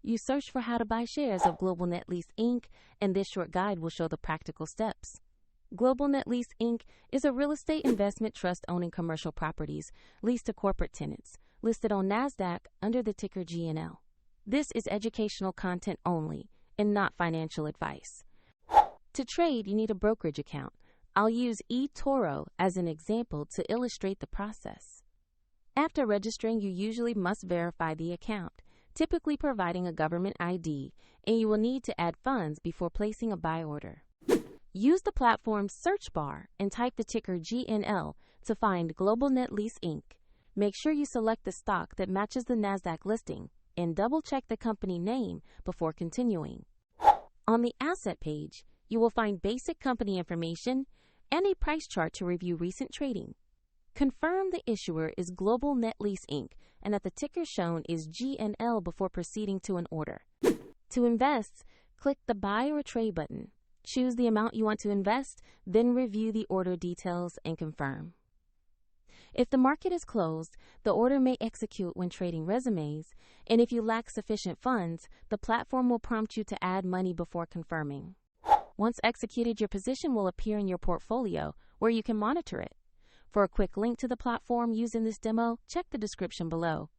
You search for how to buy shares of Global Net Lease Inc., and this short guide will show the practical steps. Global Net Lease Inc. is a real estate investment trust owning commercial properties leased to corporate tenants, listed on NASDAQ under the ticker GNL. This is educational content only and not financial advice. To trade, you need a brokerage account. I'll use eToro as an example to illustrate the process. After registering, you usually must verify the account, typically providing a government ID, and you will need to add funds before placing a buy order. Use the platform's search bar and type the ticker GNL to find Global Net Lease Inc. Make sure you select the stock that matches the NASDAQ listing and double-check the company name before continuing. On the asset page, you will find basic company information and a price chart to review recent trading. Confirm the issuer is Global Net Lease Inc. and that the ticker shown is GNL before proceeding to an order. To invest, click the Buy or Trade button. Choose the amount you want to invest, then review the order details and confirm. If the market is closed, the order may execute when trading resumes, and if you lack sufficient funds, the platform will prompt you to add money before confirming. Once executed, your position will appear in your portfolio, where you can monitor it. For a quick link to the platform used in this demo, check the description below.